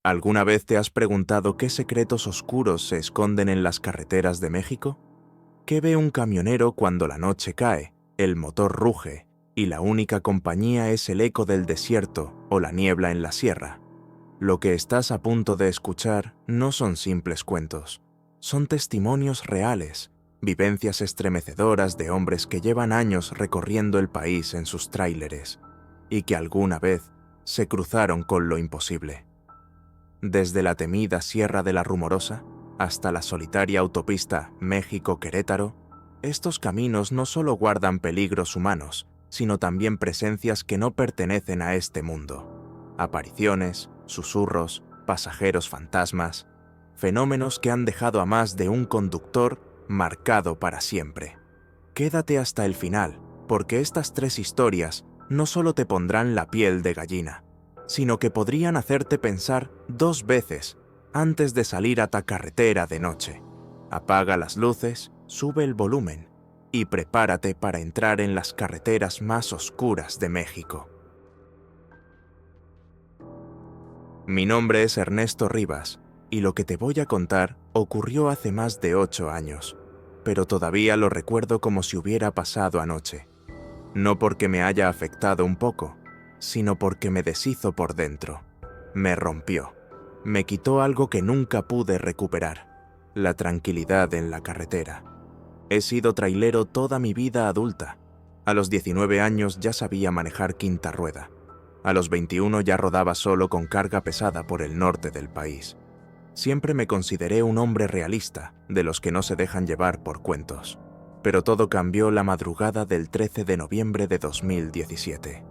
¿Alguna vez te has preguntado qué secretos oscuros se esconden en las carreteras de México? ¿Qué ve un camionero cuando la noche cae, el motor ruge y la única compañía es el eco del desierto o la niebla en la sierra? Lo que estás a punto de escuchar no son simples cuentos, son testimonios reales, vivencias estremecedoras de hombres que llevan años recorriendo el país en sus tráileres y que alguna vez se cruzaron con lo imposible. Desde la temida Sierra de la Rumorosa hasta la solitaria autopista México-Querétaro, estos caminos no solo guardan peligros humanos, sino también presencias que no pertenecen a este mundo. Apariciones, susurros, pasajeros fantasmas, fenómenos que han dejado a más de un conductor marcado para siempre. Quédate hasta el final, porque estas tres historias no solo te pondrán la piel de gallina, sino que podrían hacerte pensar 2 veces antes de salir a ta carretera de noche. Apaga las luces, sube el volumen y prepárate para entrar en las carreteras más oscuras de México. Mi nombre es Ernesto Rivas y lo que te voy a contar ocurrió hace más de 8 años, pero todavía lo recuerdo como si hubiera pasado anoche. No porque me haya afectado un poco, sino porque me deshizo por dentro. Me rompió. Me quitó algo que nunca pude recuperar: la tranquilidad en la carretera. He sido trailero toda mi vida adulta. A los 19 años ya sabía manejar quinta rueda. A los 21 ya rodaba solo con carga pesada por el norte del país. Siempre me consideré un hombre realista, de los que no se dejan llevar por cuentos. Pero todo cambió la madrugada del 13 de noviembre de 2017.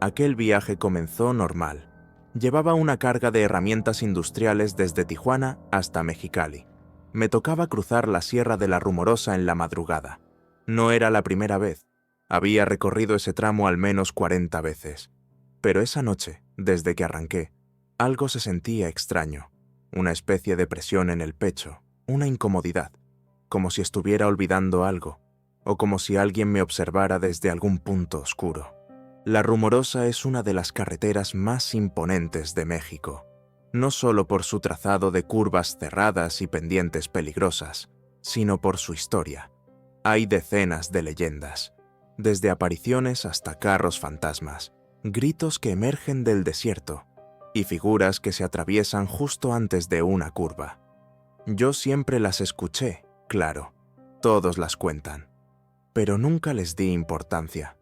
Aquel viaje comenzó normal. Llevaba una carga de herramientas industriales desde Tijuana hasta Mexicali. Me tocaba cruzar la Sierra de la Rumorosa en la madrugada. No era la primera vez. Había recorrido ese tramo al menos 40 veces. Pero esa noche, desde que arranqué, algo se sentía extraño. Una especie de presión en el pecho, una incomodidad, como si estuviera olvidando algo, o como si alguien me observara desde algún punto oscuro. La Rumorosa es una de las carreteras más imponentes de México, no solo por su trazado de curvas cerradas y pendientes peligrosas, sino por su historia. Hay decenas de leyendas, desde apariciones hasta carros fantasmas, gritos que emergen del desierto y figuras que se atraviesan justo antes de una curva. Yo siempre las escuché, claro, todos las cuentan, pero nunca les di importancia.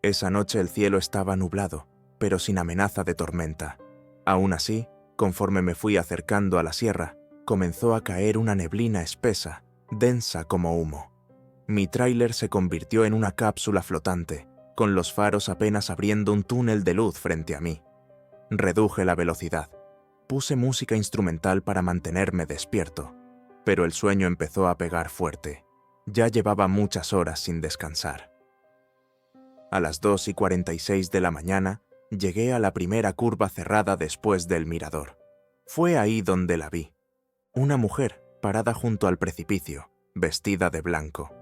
Esa noche el cielo estaba nublado, pero sin amenaza de tormenta. Aún así, conforme me fui acercando a la sierra, comenzó a caer una neblina espesa, densa como humo. Mi tráiler se convirtió en una cápsula flotante, con los faros apenas abriendo un túnel de luz frente a mí. Reduje la velocidad. Puse música instrumental para mantenerme despierto, pero el sueño empezó a pegar fuerte. Ya llevaba muchas horas sin descansar. A las 2:46 de la mañana, llegué a la primera curva cerrada después del mirador. Fue ahí donde la vi. Una mujer parada junto al precipicio, vestida de blanco.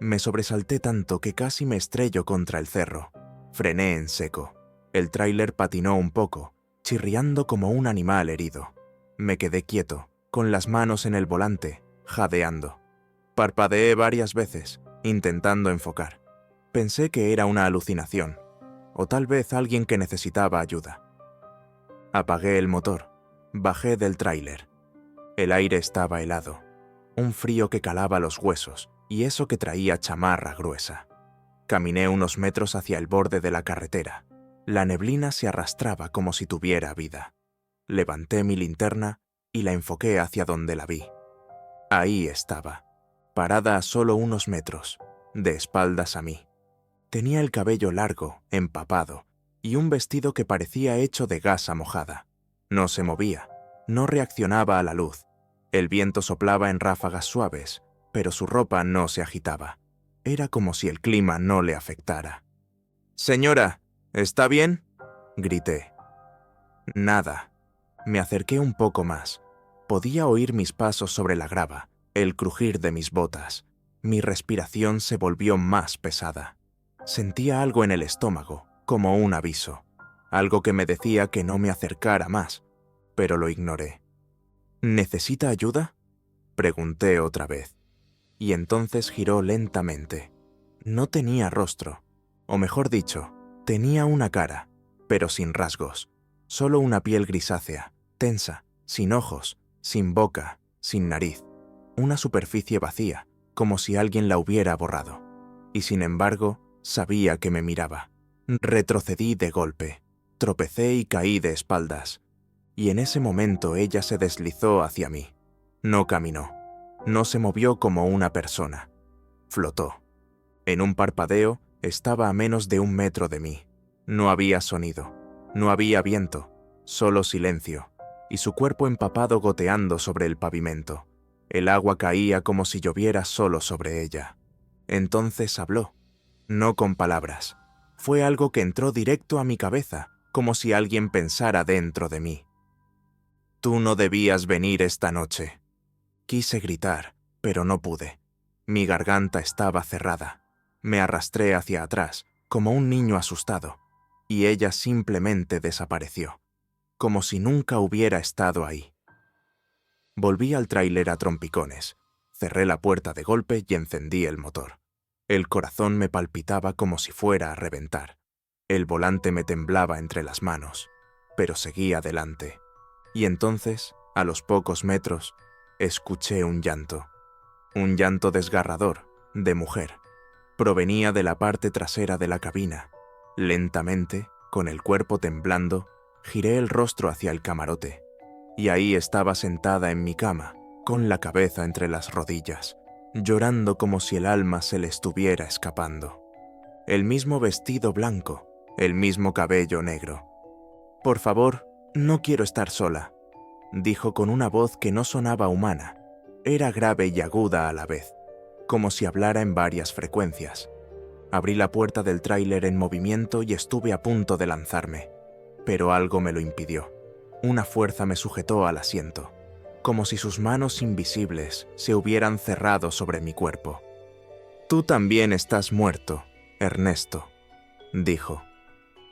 Me sobresalté tanto que casi me estrello contra el cerro. Frené en seco. El tráiler patinó un poco, chirriando como un animal herido. Me quedé quieto, con las manos en el volante, jadeando. Parpadeé varias veces, intentando enfocar. Pensé que era una alucinación, o tal vez alguien que necesitaba ayuda. Apagué el motor, bajé del tráiler. El aire estaba helado, un frío que calaba los huesos, y eso que traía chamarra gruesa. Caminé unos metros hacia el borde de la carretera. La neblina se arrastraba como si tuviera vida. Levanté mi linterna y la enfoqué hacia donde la vi. Ahí estaba, parada a solo unos metros, de espaldas a mí. Tenía el cabello largo, empapado, y un vestido que parecía hecho de gasa mojada. No se movía, no reaccionaba a la luz. El viento soplaba en ráfagas suaves, pero su ropa no se agitaba. Era como si el clima no le afectara. «Señora, ¿está bien?», grité. Nada. Me acerqué un poco más. Podía oír mis pasos sobre la grava, el crujir de mis botas. Mi respiración se volvió más pesada. Sentía algo en el estómago, como un aviso. Algo que me decía que no me acercara más. pero lo ignoré. ¿Necesita ayuda?, pregunté otra vez, y entonces giró lentamente. No tenía rostro, o mejor dicho, tenía una cara, pero sin rasgos, solo una piel grisácea, tensa, sin ojos, sin boca, sin nariz, una superficie vacía, como si alguien la hubiera borrado. Y sin embargo, sabía que me miraba. Retrocedí de golpe, tropecé y caí de espaldas, y en ese momento ella se deslizó hacia mí. No caminó, no se movió como una persona, flotó. En un parpadeo estaba a menos de 1 metro de mí. No había sonido, no había viento, solo silencio, y su cuerpo empapado goteando sobre el pavimento. El agua caía como si lloviera solo sobre ella. Entonces habló, no con palabras. Fue algo que entró directo a mi cabeza, como si alguien pensara dentro de mí. «Tú no debías venir esta noche». Quise gritar, pero no pude. Mi garganta estaba cerrada. Me arrastré hacia atrás, como un niño asustado, y ella simplemente desapareció, como si nunca hubiera estado ahí. Volví al tráiler a trompicones, cerré la puerta de golpe y encendí el motor. El corazón me palpitaba como si fuera a reventar. El volante me temblaba entre las manos, pero seguí adelante. Y entonces, a los pocos metros, escuché un llanto desgarrador, de mujer. Provenía de la parte trasera de la cabina. Lentamente, con el cuerpo temblando, giré el rostro hacia el camarote, y ahí estaba sentada en mi cama, con la cabeza entre las rodillas, llorando como si el alma se le estuviera escapando. El mismo vestido blanco, el mismo cabello negro. «Por favor, no quiero estar sola», dijo con una voz que no sonaba humana. Era grave y aguda a la vez, como si hablara en varias frecuencias. Abrí la puerta del tráiler en movimiento y estuve a punto de lanzarme, pero algo me lo impidió. Una fuerza me sujetó al asiento, como si sus manos invisibles se hubieran cerrado sobre mi cuerpo. «Tú también estás muerto, Ernesto», dijo.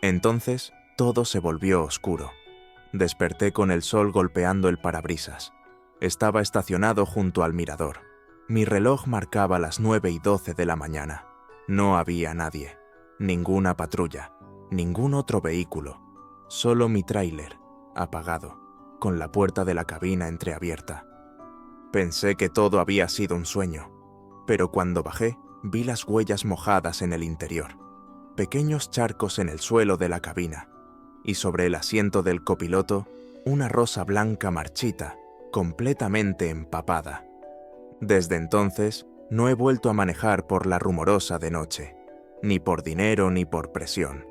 Entonces todo se volvió oscuro. Desperté con el sol golpeando el parabrisas. Estaba estacionado junto al mirador. Mi reloj marcaba las 9:12 de la mañana. No había nadie, ninguna patrulla, ningún otro vehículo, solo mi tráiler, apagado, con la puerta de la cabina entreabierta. Pensé que todo había sido un sueño, pero cuando bajé, vi las huellas mojadas en el interior, pequeños charcos en el suelo de la cabina, y sobre el asiento del copiloto, una rosa blanca marchita, completamente empapada. Desde entonces, no he vuelto a manejar por la rumorosa de noche, ni por dinero ni por presión.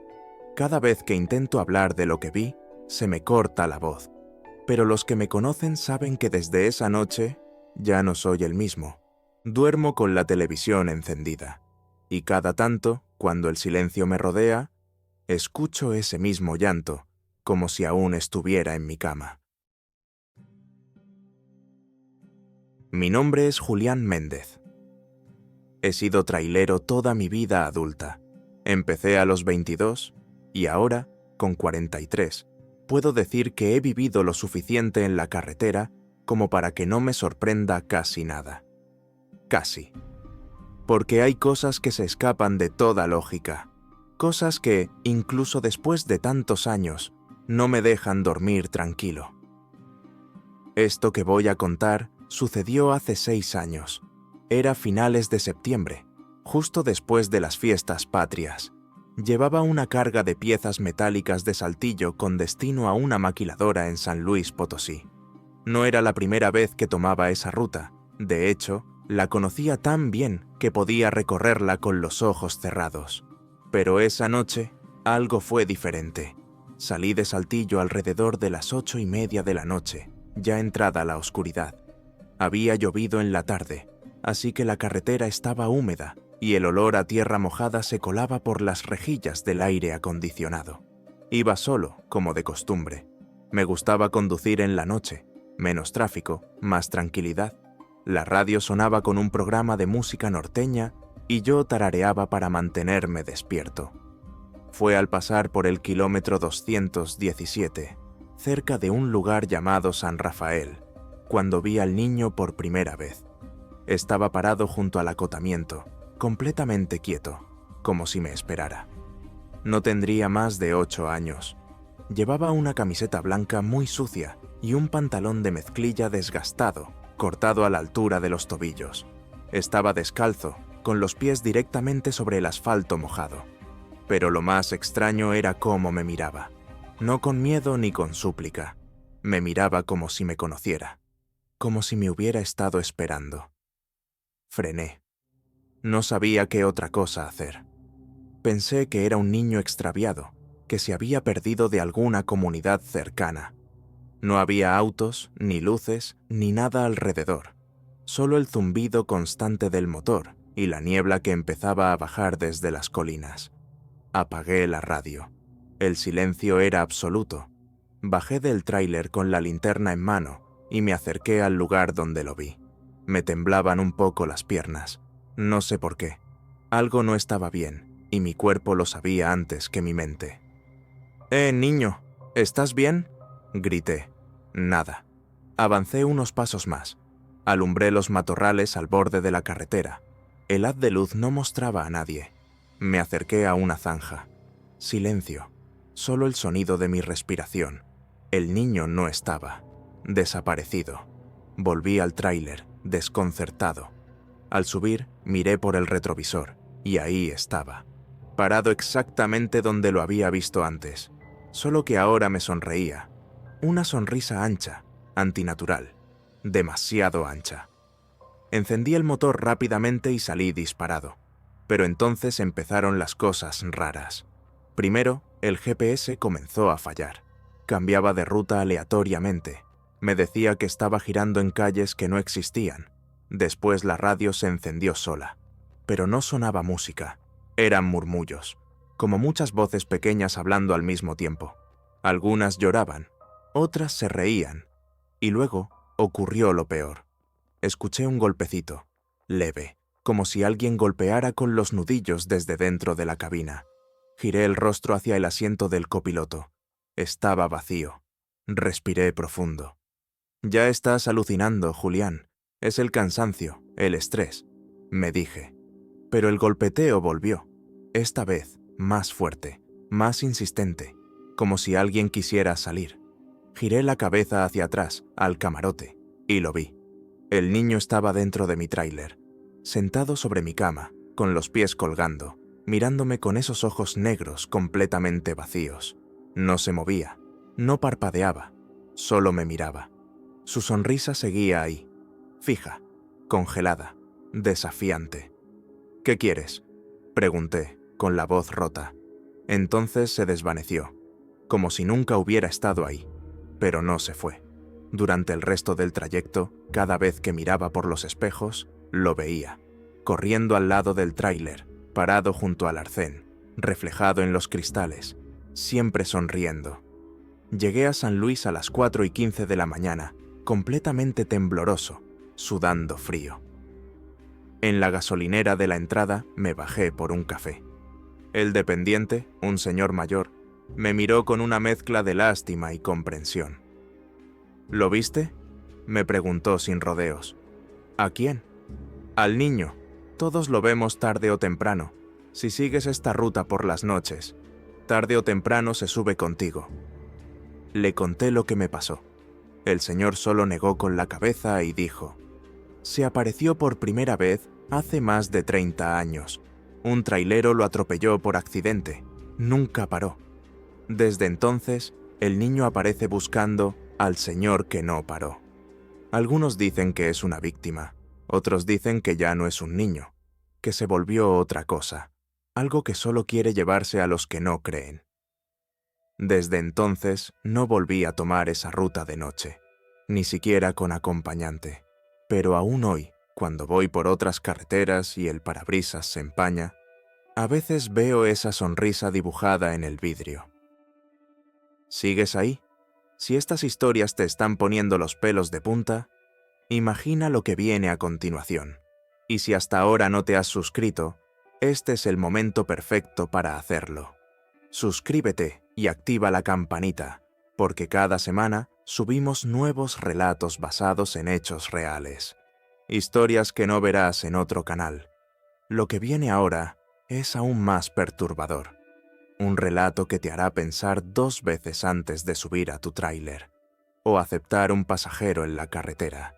Cada vez que intento hablar de lo que vi, se me corta la voz. Pero los que me conocen saben que desde esa noche ya no soy el mismo. Duermo con la televisión encendida, y cada tanto, cuando el silencio me rodea, escucho ese mismo llanto, como si aún estuviera en mi cama. Mi nombre es Julián Méndez. He sido trailero toda mi vida adulta. Empecé a los 22 y ahora, con 43, puedo decir que he vivido lo suficiente en la carretera como para que no me sorprenda casi nada. Casi. Porque hay cosas que se escapan de toda lógica. Cosas que, incluso después de tantos años, no me dejan dormir tranquilo. Esto que voy a contar sucedió hace 6 años. Era finales de septiembre, justo después de las fiestas patrias. Llevaba una carga de piezas metálicas de Saltillo con destino a una maquiladora en San Luis Potosí. No era la primera vez que tomaba esa ruta. De hecho, la conocía tan bien que podía recorrerla con los ojos cerrados. Pero esa noche, algo fue diferente. Salí de Saltillo alrededor de las 8:30 de la noche, ya entrada la oscuridad. Había llovido en la tarde, así que la carretera estaba húmeda y el olor a tierra mojada se colaba por las rejillas del aire acondicionado. Iba solo, como de costumbre. Me gustaba conducir en la noche, menos tráfico, más tranquilidad. La radio sonaba con un programa de música norteña y yo tarareaba para mantenerme despierto. Fue al pasar por el kilómetro 217, cerca de un lugar llamado San Rafael, cuando vi al niño por primera vez. Estaba parado junto al acotamiento, completamente quieto, como si me esperara. No tendría más de 8 años. Llevaba una camiseta blanca muy sucia y un pantalón de mezclilla desgastado, cortado a la altura de los tobillos. Estaba descalzo, con los pies directamente sobre el asfalto mojado. Pero lo más extraño era cómo me miraba. No con miedo ni con súplica. Me miraba como si me conociera, como si me hubiera estado esperando. Frené. No sabía qué otra cosa hacer. Pensé que era un niño extraviado, que se había perdido de alguna comunidad cercana. No había autos, ni luces, ni nada alrededor. Solo el zumbido constante del motor y la niebla que empezaba a bajar desde las colinas. Apagué la radio. El silencio era absoluto. Bajé del tráiler con la linterna en mano y me acerqué al lugar donde lo vi. Me temblaban un poco las piernas. No sé por qué. Algo no estaba bien, y mi cuerpo lo sabía antes que mi mente. Niño, ¿estás bien?, grité. Nada. Avancé unos pasos más. Alumbré los matorrales al borde de la carretera. El haz de luz no mostraba a nadie. Me acerqué a una zanja. Silencio. Solo el sonido de mi respiración. El niño no estaba. Desaparecido. Volví al tráiler, desconcertado. Al subir, miré por el retrovisor, y ahí estaba. Parado exactamente donde lo había visto antes. Solo que ahora me sonreía. Una sonrisa ancha, antinatural. Demasiado ancha. Encendí el motor rápidamente y salí disparado. Pero entonces empezaron las cosas raras. Primero, el GPS comenzó a fallar. Cambiaba de ruta aleatoriamente. Me decía que estaba girando en calles que no existían. Después la radio se encendió sola. Pero no sonaba música. Eran murmullos, como muchas voces pequeñas hablando al mismo tiempo. Algunas lloraban, otras se reían. Y luego ocurrió lo peor. Escuché un golpecito, leve, como si alguien golpeara con los nudillos desde dentro de la cabina. Giré el rostro hacia el asiento del copiloto. Estaba vacío. Respiré profundo. Ya estás alucinando, Julián. Es el cansancio, el estrés, me dije. Pero el golpeteo volvió. Esta vez, más fuerte, más insistente, como si alguien quisiera salir. Giré la cabeza hacia atrás, al camarote, y lo vi. El niño estaba dentro de mi tráiler, sentado sobre mi cama, con los pies colgando, mirándome con esos ojos negros completamente vacíos. No se movía, no parpadeaba, solo me miraba. Su sonrisa seguía ahí, fija, congelada, desafiante. ¿Qué quieres?, pregunté, con la voz rota. Entonces se desvaneció, como si nunca hubiera estado ahí, pero no se fue. Durante el resto del trayecto, cada vez que miraba por los espejos, lo veía, corriendo al lado del tráiler, parado junto al arcén, reflejado en los cristales, siempre sonriendo. Llegué a San Luis a las 4:15 de la mañana, completamente tembloroso, sudando frío. En la gasolinera de la entrada me bajé por un café. El dependiente, un señor mayor, me miró con una mezcla de lástima y comprensión. ¿Lo viste?, me preguntó sin rodeos. ¿A quién? Al niño. Todos lo vemos tarde o temprano. Si sigues esta ruta por las noches, tarde o temprano se sube contigo. Le conté lo que me pasó. El señor solo negó con la cabeza y dijo: se apareció por primera vez hace más de 30 años. Un trailero lo atropelló por accidente. Nunca paró. Desde entonces, el niño aparece buscando al señor que no paró. Algunos dicen que es una víctima. Otros dicen que ya no es un niño, que se volvió otra cosa, algo que solo quiere llevarse a los que no creen. Desde entonces, no volví a tomar esa ruta de noche, ni siquiera con acompañante. Pero aún hoy, cuando voy por otras carreteras y el parabrisas se empaña, a veces veo esa sonrisa dibujada en el vidrio. ¿Sigues ahí? Si estas historias te están poniendo los pelos de punta, imagina lo que viene a continuación. Y si hasta ahora no te has suscrito, este es el momento perfecto para hacerlo. Suscríbete y activa la campanita. porque cada semana subimos nuevos relatos basados en hechos reales. Historias que no verás en otro canal. Lo que viene ahora es aún más perturbador. Un relato que te hará pensar 2 veces antes de subir a tu tráiler o aceptar un pasajero en la carretera.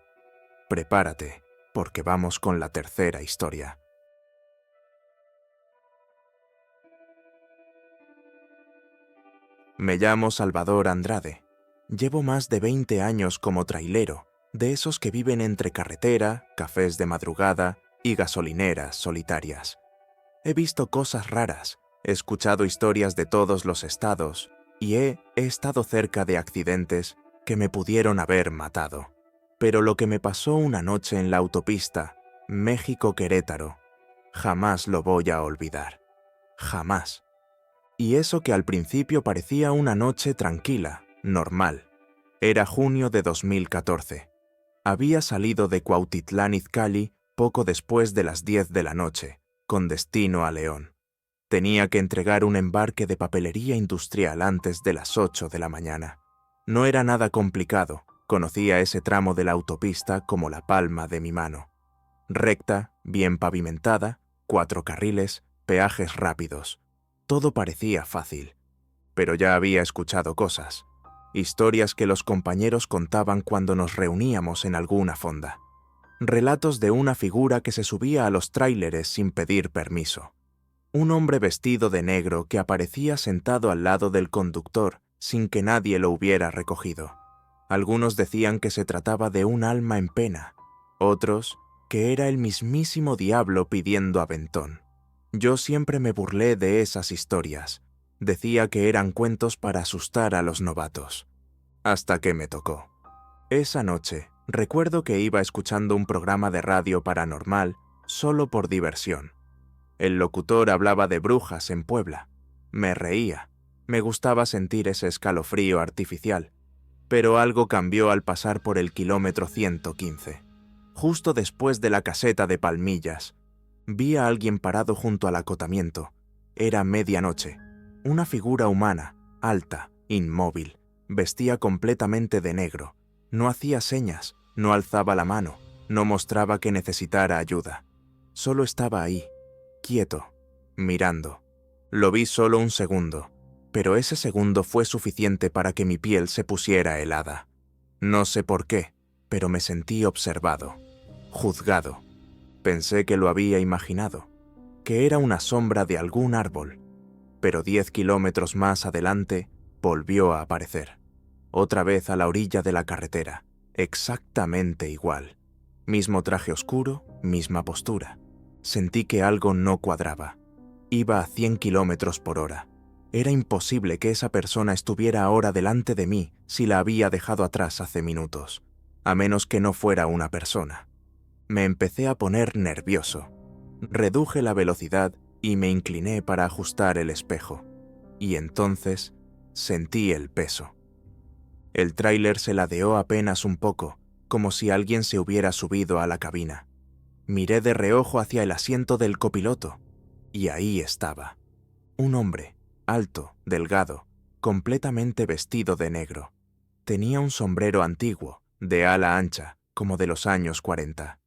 Prepárate, porque vamos con la tercera historia. Me llamo Salvador Andrade. Llevo más de 20 años como trailero, de esos que viven entre carretera, cafés de madrugada y gasolineras solitarias. He visto cosas raras, he escuchado historias de todos los estados y he estado cerca de accidentes que me pudieron haber matado. Pero lo que me pasó una noche en la autopista México-Querétaro, jamás lo voy a olvidar. Jamás. Y eso que al principio parecía una noche tranquila, normal. Era junio de 2014. Había salido de Cuautitlán Izcalli poco después de las 10 de la noche, con destino a León. Tenía que entregar un embarque de papelería industrial antes de las 8 de la mañana. No era nada complicado, conocía ese tramo de la autopista como la palma de mi mano. Recta, bien pavimentada, 4 carriles, peajes rápidos. Todo parecía fácil, pero ya había escuchado cosas, historias que los compañeros contaban cuando nos reuníamos en alguna fonda. Relatos de una figura que se subía a los tráileres sin pedir permiso. Un hombre vestido de negro que aparecía sentado al lado del conductor sin que nadie lo hubiera recogido. Algunos decían que se trataba de un alma en pena, otros que era el mismísimo diablo pidiendo aventón. Yo siempre me burlé de esas historias. Decía que eran cuentos para asustar a los novatos. Hasta que me tocó. Esa noche, recuerdo que iba escuchando un programa de radio paranormal solo por diversión. El locutor hablaba de brujas en Puebla. Me reía. Me gustaba sentir ese escalofrío artificial. Pero algo cambió al pasar por el kilómetro 115. Justo después de la caseta de Palmillas, vi a alguien parado junto al acotamiento. Era medianoche. Una figura humana, alta, inmóvil. Vestía completamente de negro. No hacía señas, no alzaba la mano, no mostraba que necesitara ayuda. Solo estaba ahí, quieto, mirando. Lo vi solo un segundo, pero ese segundo fue suficiente para que mi piel se pusiera helada. No sé por qué, pero me sentí observado, juzgado. Pensé que lo había imaginado, que era una sombra de algún árbol, pero 10 kilómetros más adelante volvió a aparecer, otra vez a la orilla de la carretera, exactamente igual. Mismo traje oscuro, misma postura. Sentí que algo no cuadraba. Iba a 100 kilómetros por hora. Era imposible que esa persona estuviera ahora delante de mí si la había dejado atrás hace minutos, a menos que no fuera una persona. Me empecé a poner nervioso. Reduje la velocidad y me incliné para ajustar el espejo. Y entonces sentí el peso. El tráiler se ladeó apenas un poco, como si alguien se hubiera subido a la cabina. Miré de reojo hacia el asiento del copiloto, y ahí estaba. Un hombre, alto, delgado, completamente vestido de negro. Tenía un sombrero antiguo, de ala ancha, como de los años 40.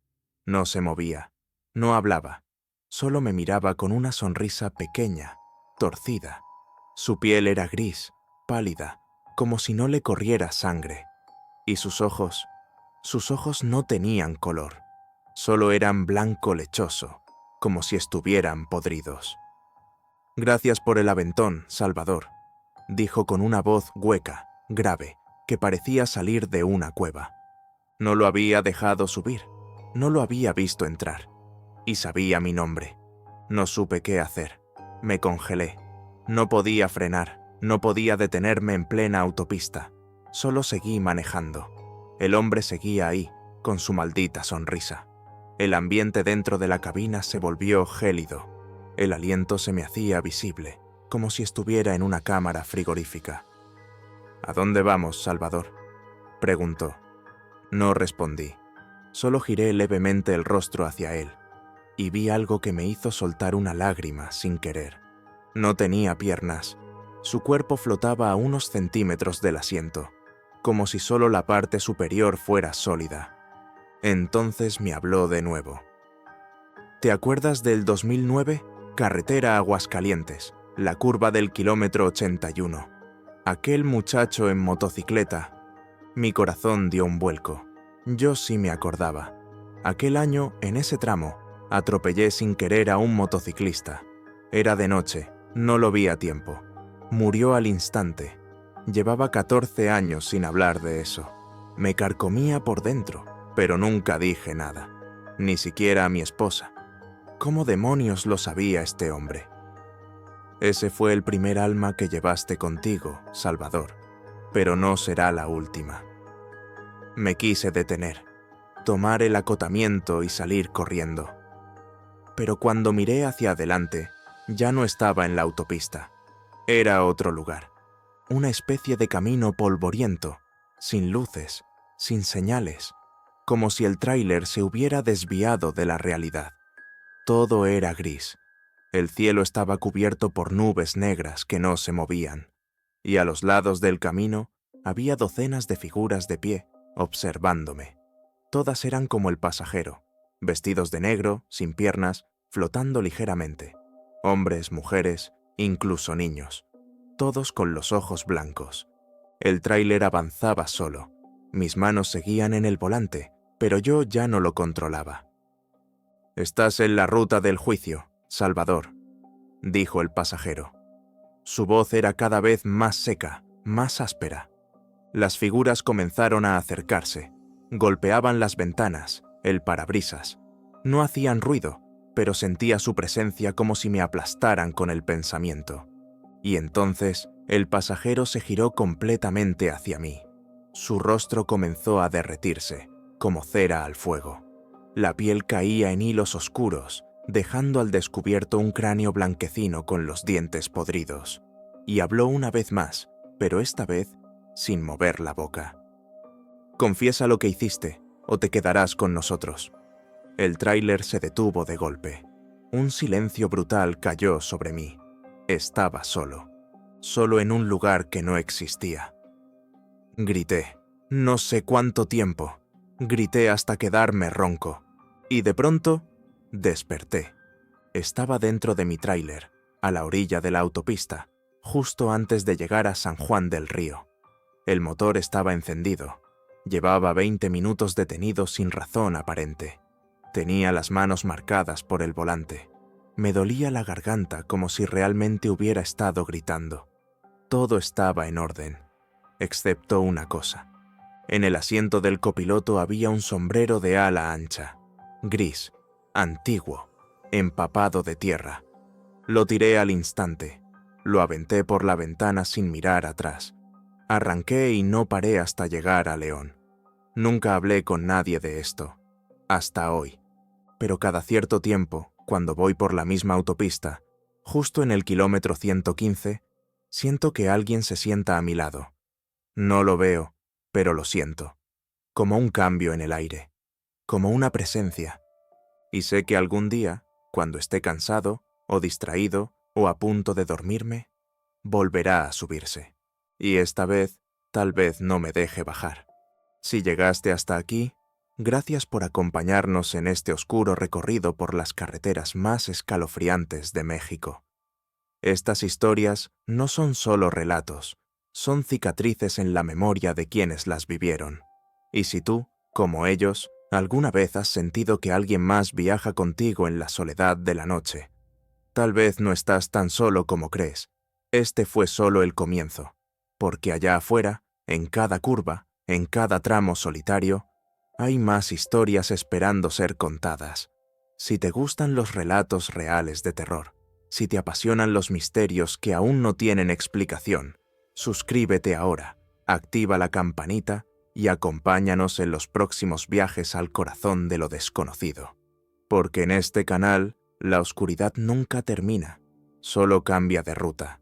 No se movía, no hablaba, solo me miraba con una sonrisa pequeña, torcida. Su piel era gris, pálida, como si no le corriera sangre. Y sus ojos no tenían color, solo eran blanco lechoso, como si estuvieran podridos. «Gracias por el aventón, Salvador», dijo con una voz hueca, grave, que parecía salir de una cueva. No lo había dejado subir, no lo había visto entrar, y sabía mi nombre. No supe qué hacer, me congelé. No podía frenar, no podía detenerme en plena autopista. Solo seguí manejando. El hombre seguía ahí, con su maldita sonrisa. El ambiente dentro de la cabina se volvió gélido. El aliento se me hacía visible, como si estuviera en una cámara frigorífica. «¿A dónde vamos, Salvador?», preguntó. No respondí. Solo giré levemente el rostro hacia él, y vi algo que me hizo soltar una lágrima sin querer. No tenía piernas, Su cuerpo flotaba a unos centímetros del asiento, como si solo la parte superior fuera sólida. Entonces me habló de nuevo. ¿Te acuerdas del 2009? Carretera a Aguascalientes, la curva del kilómetro 81. Aquel muchacho en motocicleta. Mi corazón dio un vuelco. Yo sí me acordaba. Aquel año, en ese tramo, atropellé sin querer a un motociclista. Era de noche, no lo vi a tiempo. Murió al instante. Llevaba 14 años sin hablar de eso. Me carcomía por dentro, pero nunca dije nada. Ni siquiera a mi esposa. ¿Cómo demonios lo sabía este hombre? Ese fue el primer alma que llevaste contigo, Salvador, pero no será la última. Me quise detener, tomar el acotamiento y salir corriendo. Pero cuando miré hacia adelante, ya no estaba en la autopista. Era otro lugar, una especie de camino polvoriento, sin luces, sin señales, como si el tráiler se hubiera desviado de la realidad. Todo era gris. El cielo estaba cubierto por nubes negras que no se movían, y a los lados del camino había docenas de figuras de pie, observándome. Todas eran como el pasajero, vestidos de negro, sin piernas, flotando ligeramente. Hombres, mujeres, incluso niños, todos con los ojos blancos. El tráiler avanzaba solo. Mis manos seguían en el volante, pero yo ya no lo controlaba. «Estás en la ruta del juicio, Salvador», dijo el pasajero. Su voz era cada vez más seca, más áspera. Las figuras comenzaron a acercarse. Golpeaban las ventanas, el parabrisas. No hacían ruido, pero sentía su presencia como si me aplastaran con el pensamiento. Y entonces el pasajero se giró completamente hacia mí. Su rostro comenzó a derretirse, como cera al fuego. La piel caía en hilos oscuros, dejando al descubierto un cráneo blanquecino con los dientes podridos. Y habló una vez más, pero esta vez sin mover la boca. «Confiesa lo que hiciste, o te quedarás con nosotros». El tráiler se detuvo de golpe. Un silencio brutal cayó sobre mí. Estaba solo, solo en un lugar que no existía. Grité, no sé cuánto tiempo. Grité hasta quedarme ronco. Y de pronto, desperté. Estaba dentro de mi tráiler, a la orilla de la autopista, justo antes de llegar a San Juan del Río. El motor estaba encendido. Llevaba 20 minutos detenido sin razón aparente. Tenía las manos marcadas por el volante. Me dolía la garganta como si realmente hubiera estado gritando. Todo estaba en orden, excepto una cosa. En el asiento del copiloto había un sombrero de ala ancha, gris, antiguo, empapado de tierra. Lo tiré al instante. Lo aventé por la ventana sin mirar atrás. Arranqué y no paré hasta llegar a León. Nunca hablé con nadie de esto, hasta hoy. Pero cada cierto tiempo, cuando voy por la misma autopista, justo en el kilómetro 115, siento que alguien se sienta a mi lado. No lo veo, pero lo siento. Como un cambio en el aire. Como una presencia. Y sé que algún día, cuando esté cansado, o distraído, o a punto de dormirme, volverá a subirse. Y esta vez, tal vez no me deje bajar. Si llegaste hasta aquí, gracias por acompañarnos en este oscuro recorrido por las carreteras más escalofriantes de México. Estas historias no son solo relatos, son cicatrices en la memoria de quienes las vivieron. Y si tú, como ellos, alguna vez has sentido que alguien más viaja contigo en la soledad de la noche, tal vez no estás tan solo como crees. Este fue solo el comienzo, porque allá afuera, en cada curva, en cada tramo solitario, hay más historias esperando ser contadas. Si te gustan los relatos reales de terror, si te apasionan los misterios que aún no tienen explicación, suscríbete ahora, activa la campanita y acompáñanos en los próximos viajes al corazón de lo desconocido. Porque en este canal, la oscuridad nunca termina, solo cambia de ruta.